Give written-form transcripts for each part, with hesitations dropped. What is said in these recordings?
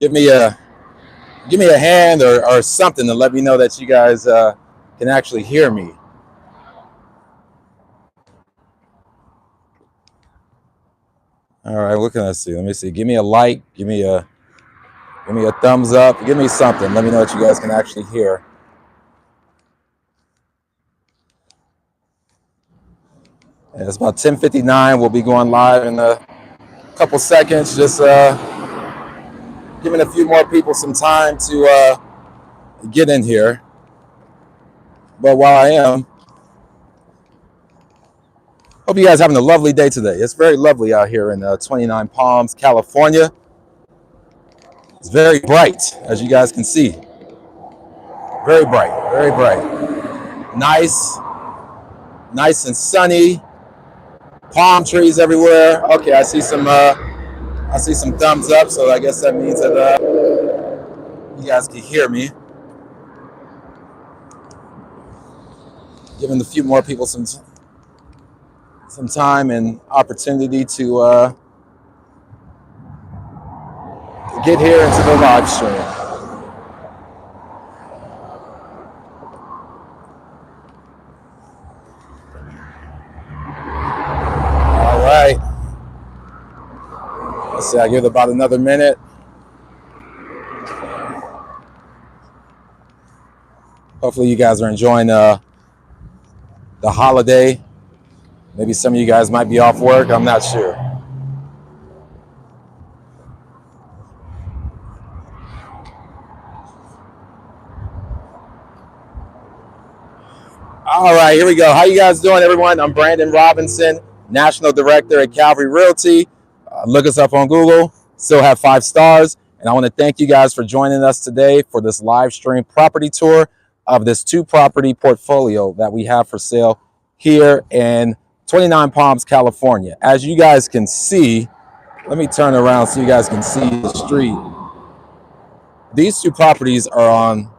Give me a hand or something to let me know that you guys can actually hear me. All right, what can I see? Let me see. Give me a like. Give me a thumbs up. Give me something. Let me know that you guys can actually hear. And it's about 10:59. We'll be going live in a couple seconds. Just giving a few more people some time to get in here. But while I am, hope you guys are having a lovely day today. It's very lovely out here in 29 Palms, California. It's very bright, as you guys can see. Very bright, very bright. Nice and sunny. Palm trees everywhere. Okay, I see some thumbs up, so I guess that means that you guys can hear me. Giving a few more people some time and opportunity to get here into the live stream. All right. Let's see, I give it about another minute. Hopefully you guys are enjoying the holiday. Maybe some of you guys might be off work. I'm not sure. All right, here we go. How you guys doing, everyone? I'm Brandon Robinson, National Director at Calvary Realty. Look us up on Google. Still have 5 stars. And I want to thank you guys for joining us today for this live stream property tour of this 2-property portfolio that we have for sale here in 29 Palms, California. As you guys can see, let me turn around so you guys can see the street. These 2 properties are on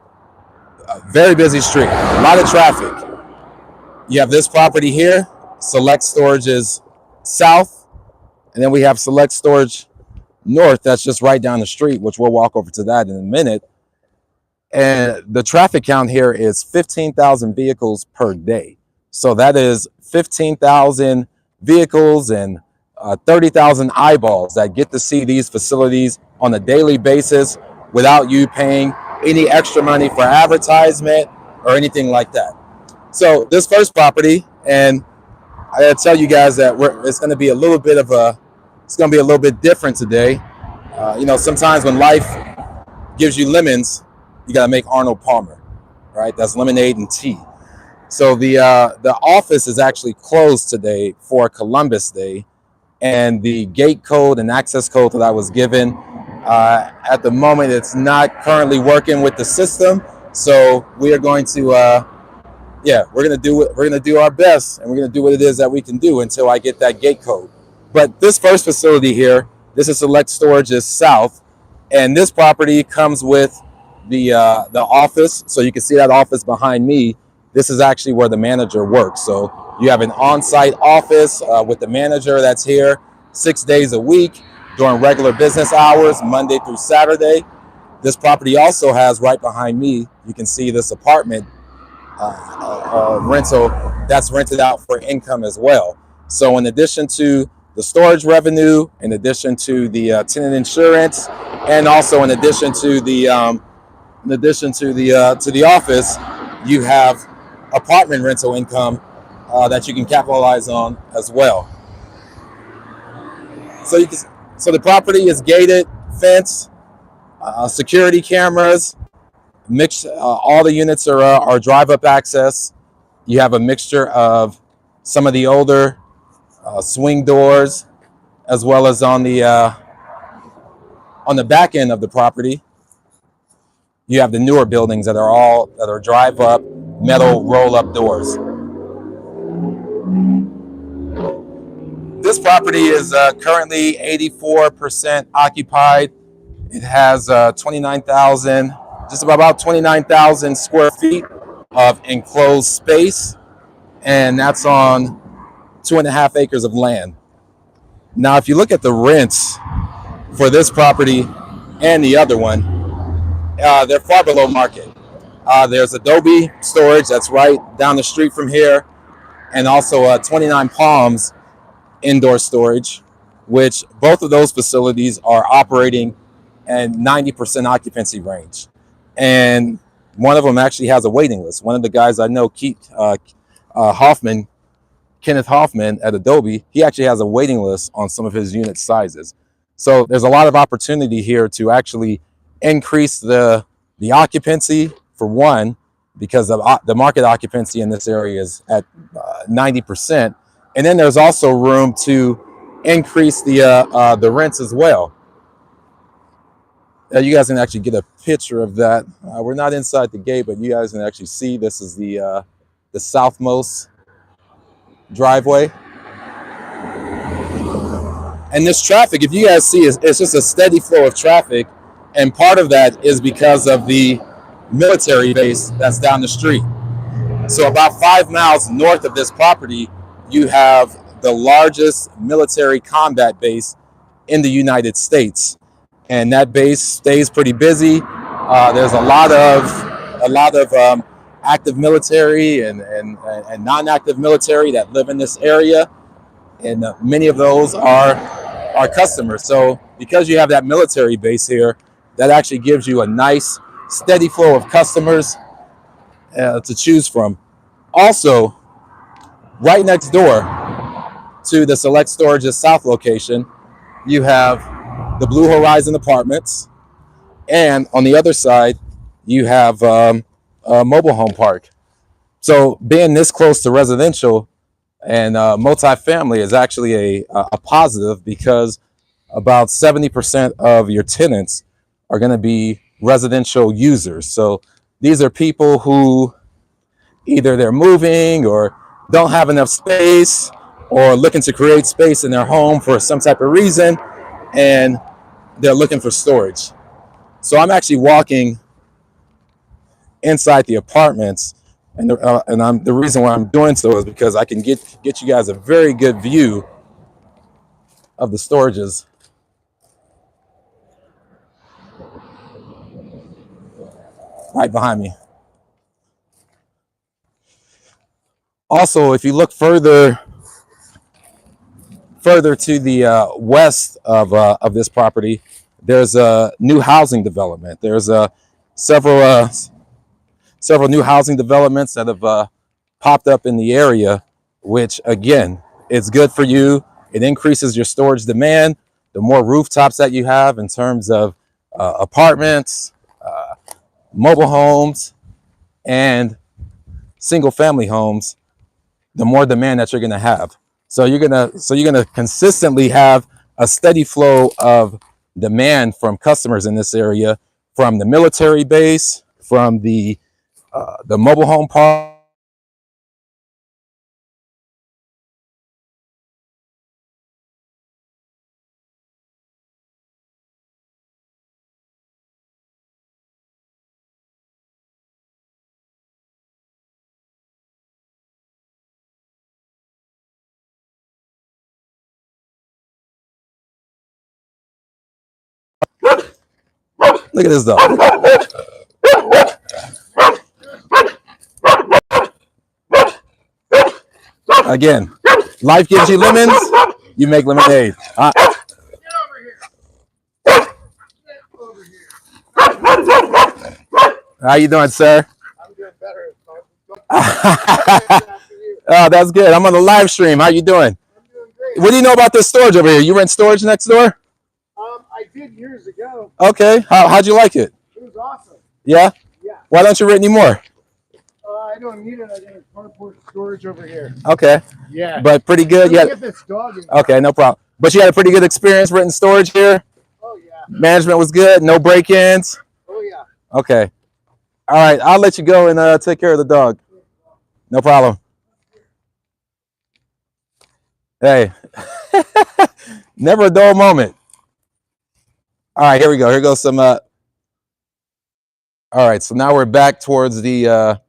a very busy street, a lot of traffic. You have this property here, Select Storage is south, and then we have Select Storage north, that's just right down the street, which we'll walk over to that in a minute. And the traffic count here is 15,000 vehicles per day. So that is 15,000 vehicles and 30,000 eyeballs that get to see these facilities on a daily basis without you paying any extra money for advertisement or anything like that. So this first property, and I gotta tell you guys that it's going to be a little bit different today. You know, sometimes when life gives you lemons, you got to make Arnold Palmer, right? That's lemonade and tea. So the office is actually closed today for Columbus Day, and the gate code and access code that I was given at the moment, it's not currently working with the system. So we are going to we're gonna do our best, and we're gonna do what it is that we can do until I get that gate code. But this first facility here, this is Select Storage's south, and this property comes with the office. So you can see that office behind me. This is actually where the manager works. So you have an on-site office with the manager that's here 6 days a week during regular business hours, Monday through Saturday. This property also has right behind me, you can see this apartment rental that's rented out for income as well. So in addition to the storage revenue, in addition to the tenant insurance, and also in addition to the office, you have apartment rental income that you can capitalize on as well. So the property is gated, fence, security cameras. All the units are drive-up access. You have a mixture of some of the older swing doors, as well as on the back end of the property, you have the newer buildings that are drive-up metal roll-up doors. This property is currently 84% occupied. It has 29,000, just about 29,000 square feet of enclosed space, and that's on 2.5 acres of land. Now, if you look at the rents for this property and the other one, they're far below market. There's Adobe Storage that's right down the street from here, and also 29 Palms indoor storage, which both of those facilities are operating at 90% occupancy range. And one of them actually has a waiting list. One of the guys I know, Hoffman, Kenneth Hoffman at Adobe, he actually has a waiting list on some of his unit sizes. So there's a lot of opportunity here to actually increase the occupancy, for one, because the market occupancy in this area is at 90%. And then there's also room to increase the rents as well. You guys can actually get a picture of that. We're not inside the gate, but you guys can actually see this is the southmost driveway. And this traffic, if you guys see, it's just a steady flow of traffic. And part of that is because of the military base that's down the street. So about 5 miles north of this property, you have the largest military combat base in the United States. And that base stays pretty busy. There's a lot of active military and non-active military that live in this area. And many of those are our customers. So because you have that military base here, that actually gives you a nice steady flow of customers to choose from. Also, right next door to the Select Storage's South location, you have the Blue Horizon Apartments, and on the other side, you have a mobile home park. So being this close to residential and multifamily is actually a positive, because about 70% of your tenants are going to be residential users. So these are people who either they're moving or don't have enough space, or looking to create space in their home for some type of reason, and they're looking for storage. So I'm actually walking inside the apartments, and the reason why I'm doing so is because I can get you guys a very good view of the storages. Right behind me. Also, if you look further to the west of this property, there's a new housing development. There's several new housing developments that have popped up in the area, which again, it's good for you. It increases your storage demand. The more rooftops that you have in terms of apartments, mobile homes, and single family homes, the more demand that you're going to have. So you're gonna consistently have a steady flow of demand from customers in this area, from the military base, from the mobile home park. Look at this dog. Again, life gives you lemons, you make lemonade. Get over here. Get over here. How you doing, sir? I'm doing better. Oh, that's good. I'm on the live stream. How you doing? I'm doing great. What do you know about this storage over here? You rent storage next door? I did years ago. Okay. How'd you like it? It was awesome. Yeah? Yeah. Why don't you rent anymore? I don't need it. I got a carport storage over here. Okay. Yeah. But pretty good. Yeah. Get this dog in. Okay, no problem. But you had a pretty good experience renting storage here? Oh, yeah. Management was good? No break-ins? Oh, yeah. Okay. All right. I'll let you go and take care of the dog. No problem. Hey. Never a dull moment. All right, here we go. Here goes some. All right, so now we're back towards the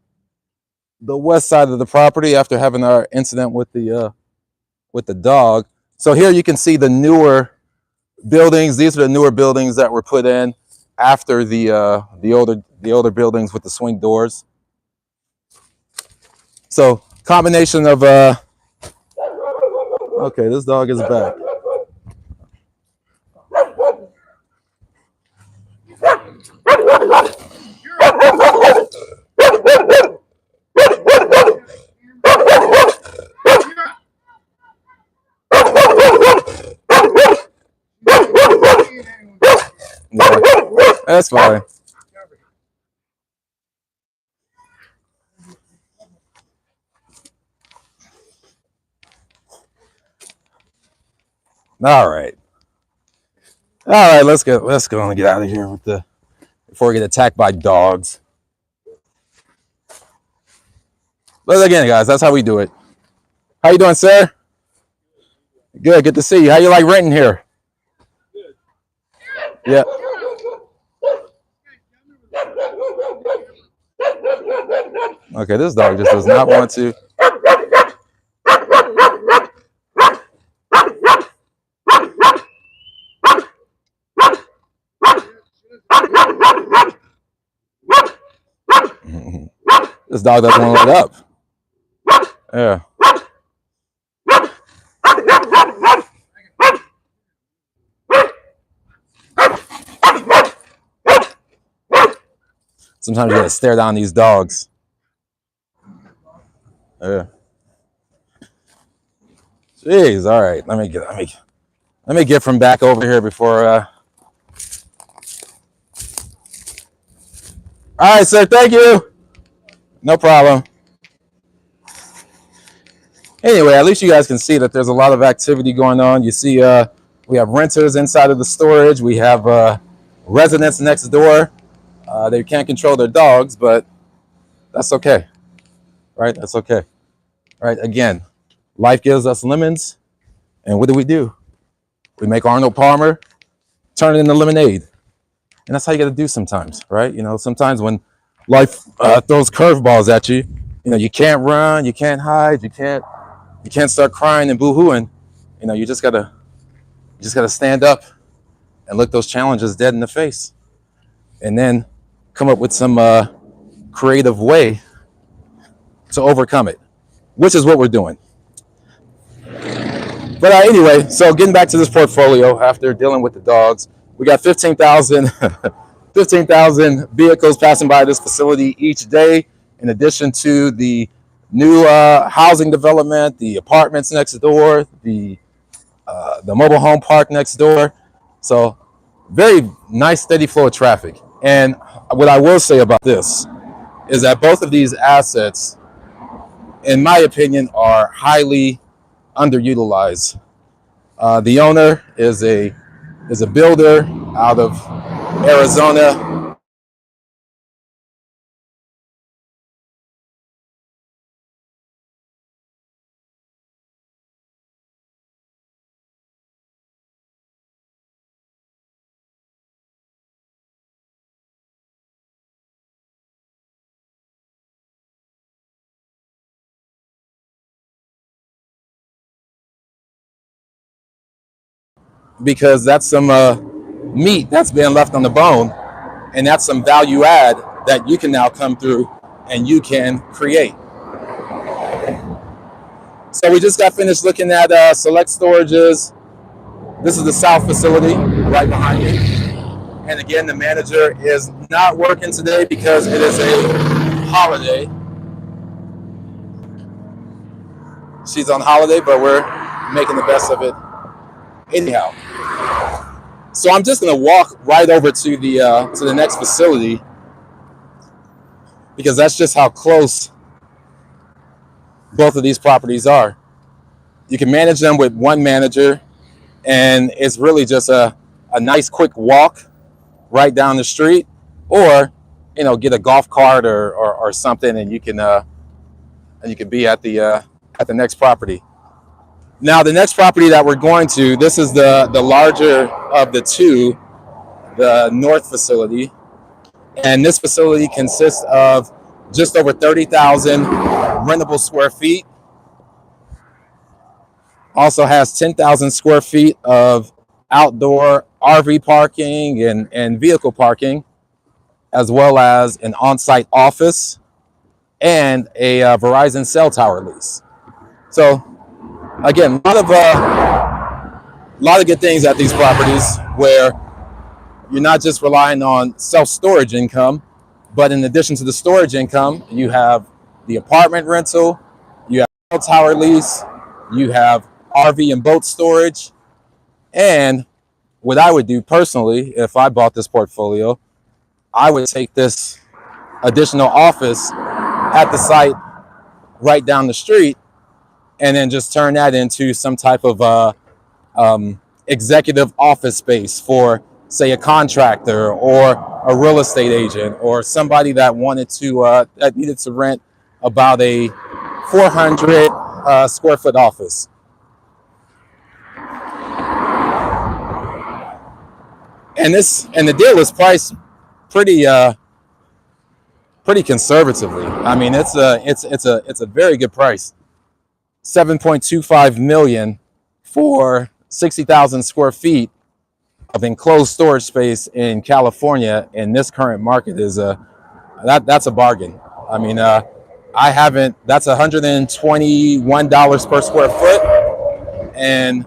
west side of the property after having our incident with the dog. So here you can see the newer buildings. These are the newer buildings that were put in. after the older buildings with the swing doors. So combination of okay, this dog is back. Yeah, that's fine. All right. All right, let's go and get out of here with the before we get attacked by dogs. But again, guys, that's how we do it. How you doing, sir? Good to see you. How you like renting here? Yeah. Okay, this dog just does not want to. This dog doesn't want to let up. Yeah. Sometimes you gotta stare down these dogs. Yeah. Jeez. All right. Let me get from back over here before. All right, sir. Thank you. No problem. Anyway, at least you guys can see that there's a lot of activity going on. You see, we have renters inside of the storage. We have residents next door. They can't control their dogs, but that's okay, right? That's okay, right? Again, life gives us lemons, and what do? We make Arnold Palmer, turn it into lemonade, and that's how you got to do sometimes, right? You know, sometimes when life throws curveballs at you, you know, you can't run, you can't hide, you can't start crying and boo-hooing. You know, you just gotta stand up and look those challenges dead in the face, and then come up with some creative way to overcome it, which is what we're doing. But anyway, so getting back to this portfolio after dealing with the dogs, we got 15,000 vehicles passing by this facility each day, in addition to the new housing development, the apartments next door, the mobile home park next door. So very nice, steady flow of traffic. And what I will say about this is that both of these assets, in my opinion, are highly underutilized. The owner is a builder out of Arizona. Because that's some meat that's been left on the bone, and that's some value add that you can now come through and you can create. So we just got finished looking at select storages. This is the south facility right behind me. And again, the manager is not working today because it is a holiday. She's on holiday, but we're making the best of it anyhow. So I'm just gonna walk right over to the next facility, because that's just how close both of these properties are. You can manage them with one manager, and it's really just a nice quick walk right down the street, or get a golf cart or something, and you can be at the next property. Now, the next property that we're going to, this is the larger of the two, the north facility. And this facility consists of just over 30,000 rentable square feet. Also has 10,000 square feet of outdoor RV parking and vehicle parking, as well as an on-site office and a Verizon cell tower lease. So again, a lot of good things at these properties where you're not just relying on self-storage income, but in addition to the storage income, you have the apartment rental, you have cell tower lease, you have RV and boat storage, and what I would do personally if I bought this portfolio, I would take this additional office at the site right down the street and then just turn that into some type of executive office space for, say, a contractor or a real estate agent or somebody that wanted to that needed to rent about a 400 square foot office. And the deal is priced pretty pretty conservatively. I mean, it's a very good price. 7.25 million for 60,000 square feet of enclosed storage space in California in this current market is that's a bargain. I mean, I haven't. That's $121 per square foot, and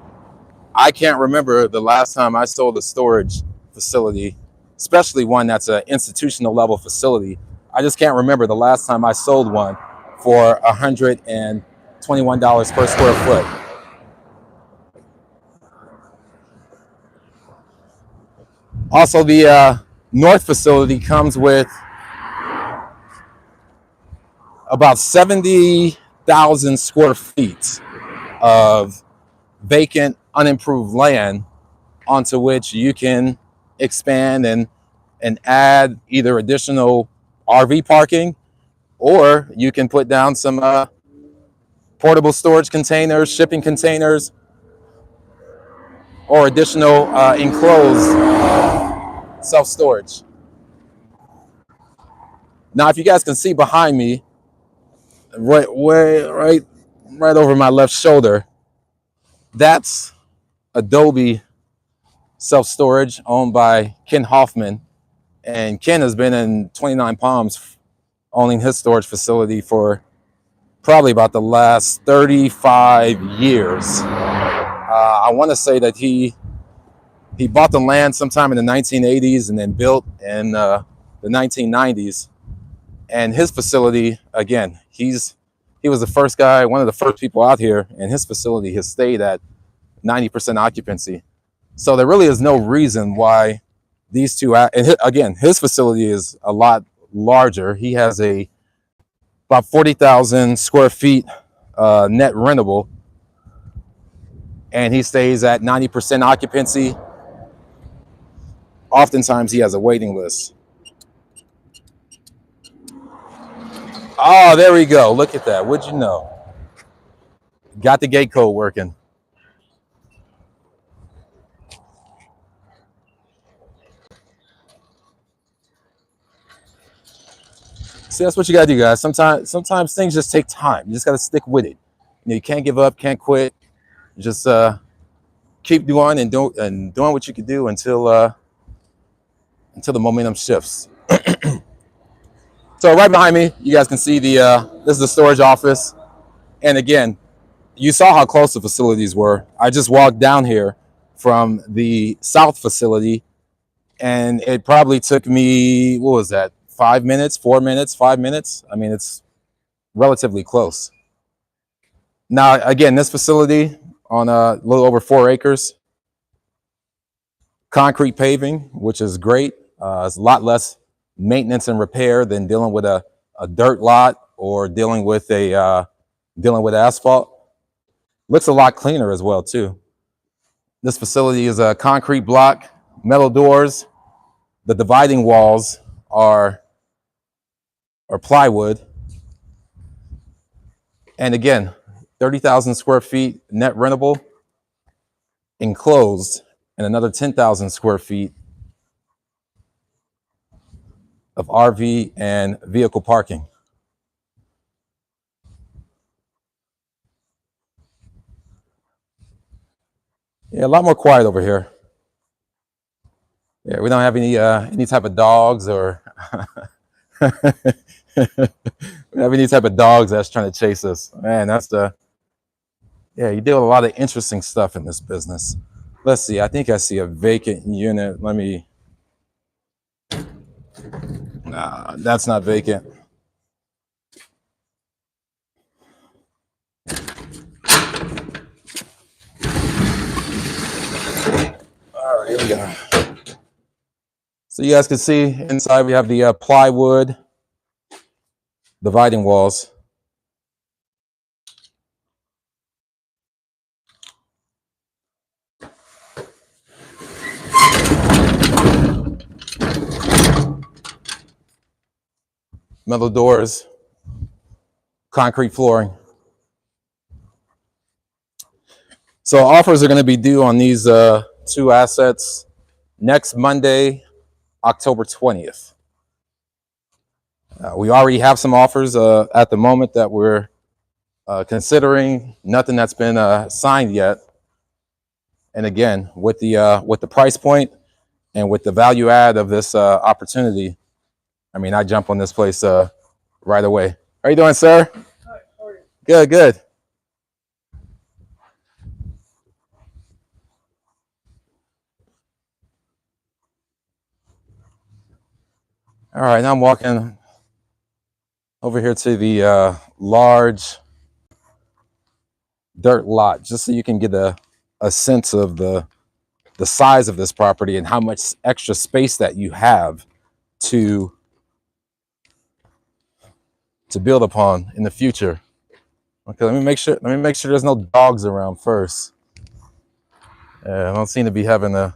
I can't remember the last time I sold a storage facility, especially one that's an institutional level facility. I just can't remember the last time I sold one for $121 per square foot. Also, the North facility comes with about 70,000 square feet of vacant, unimproved land onto which you can expand and add either additional RV parking, or you can put down some portable storage containers, shipping containers, or additional enclosed self-storage. Now, if you guys can see behind me, right over my left shoulder, that's Adobe self-storage owned by Ken Hoffman. And Ken has been in 29 Palms owning his storage facility for probably about the last 35 years. I want to say that he bought the land sometime in the 1980s and then built in the 1990s. And his facility, again, he was the first guy, one of the first people out here, and his facility has stayed at 90% occupancy. So there really is no reason why these two, and again, his facility is a lot larger. He has about 40,000 square feet net rentable, and he stays at 90% occupancy. Oftentimes he has a waiting list. Oh, there we go. Look at that. What'd you know? Got the gate code working. See, that's what you gotta do, guys. Sometimes things just take time. You just gotta stick with it. You can't give up, can't quit. Just keep doing and doing what you can do until the momentum shifts. So right behind me, you guys can see this is the storage office. And again, you saw how close the facilities were. I just walked down here from the south facility, and it probably took me, what was that, 5 minutes, 4 minutes, 5 minutes? I mean, it's relatively close. Now, again, this facility on a little over 4 acres, concrete paving, which is great. It's a lot less maintenance and repair than dealing with a dirt lot or dealing with asphalt. Looks a lot cleaner as well too. This facility is a concrete block, metal doors. The dividing walls are plywood. And again, 30,000 square feet net rentable, enclosed, and another 10,000 square feet of RV and vehicle parking. Yeah, a lot more quiet over here. Yeah, we don't have any type of dogs or we don't have any type of dogs that's trying to chase us. Man, yeah, you deal with a lot of interesting stuff in this business. Let's see, I think I see a vacant unit. Nah, that's not vacant. All right, here we go. So you guys can see inside we have the plywood dividing walls. Metal doors, concrete flooring. So offers are going to be due on these two assets next Monday, October 20th. We already have some offers at the moment that we're considering. Nothing that's been signed yet. And again, with the price point and with the value add of this opportunity, I mean, I jump on this place right away. How you doing, sir? Hi, how are you? Good, good. All right, now I'm walking over here to the large dirt lot, just so you can get a sense of the size of this property and how much extra space that you have to build upon in the future. Okay, let me make sure there's no dogs around first. I don't seem to be having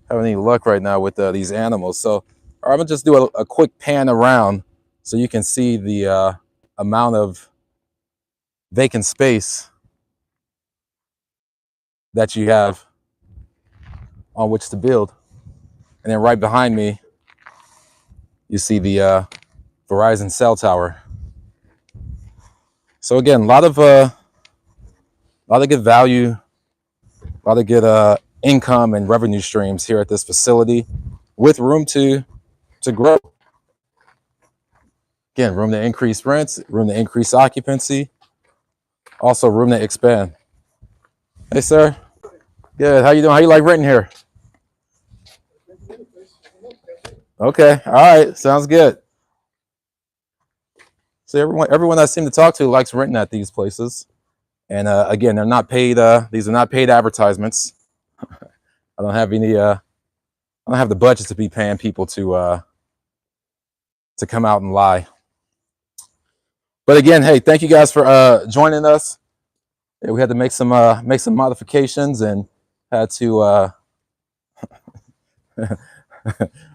any luck right now with these animals. So I'm gonna just do a quick pan around so you can see the amount of vacant space that you have on which to build. And then right behind me, you see the Verizon cell tower. So again, a lot of good value, a lot of good income and revenue streams here at this facility, with room to grow. Again, room to increase rents, room to increase occupancy, also room to expand. Hey, sir. Good. How you doing? How you like renting here? Okay. All right. Sounds good. So everyone I seem to talk to likes renting at these places. And again, they're not paid. These are not paid advertisements. I don't have the budget to be paying people to come out and lie. But again, hey, thank you guys for joining us. Yeah, we had to make some modifications and had to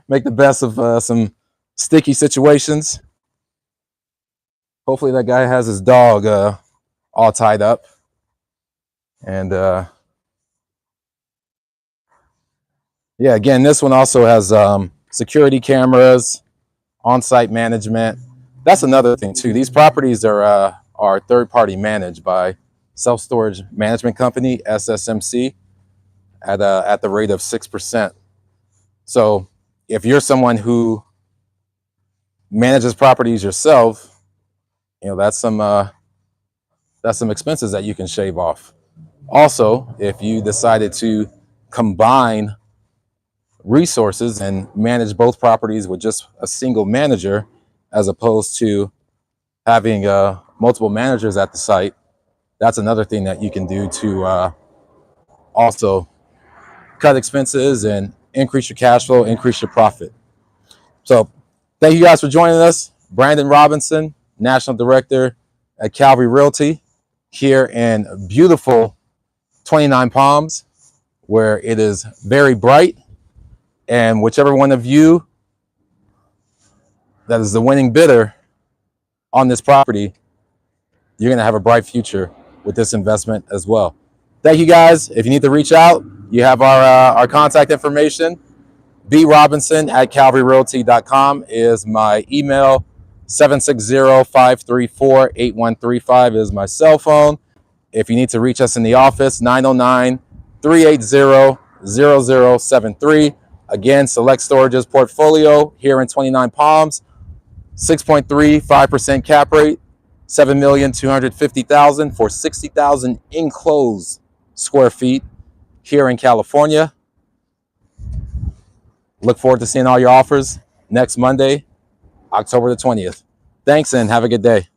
make the best of some sticky situations. Hopefully that guy has his dog all tied up. And yeah, again, this one also has security cameras, on-site management. That's another thing too. These properties are third-party managed by self-storage management company, SSMC, at the rate of 6%. So if you're someone who manages properties yourself, you know, that's some expenses that you can shave off. Also, if you decided to combine resources and manage both properties with just a single manager, as opposed to having multiple managers at the site, that's another thing that you can do to also cut expenses and increase your cash flow, increase your profit. So thank you guys for joining us. Brandon Robinson, National Director at Calvary Realty, here in beautiful 29 Palms, where it is very bright. And whichever one of you that is the winning bidder on this property, you're going to have a bright future with this investment as well. Thank you guys. If you need to reach out, you have our contact information. brobinson@calvaryrealty.com is my email. 760-534-8135 is my cell phone. If you need to reach us in the office, 909-380 0073. Again, Select Storage's portfolio here in 29 Palms, 6.35% cap rate, 7,250,000 for 60,000 enclosed square feet here in California. Look forward to seeing all your offers next Monday, October the 20th. Thanks and have a good day.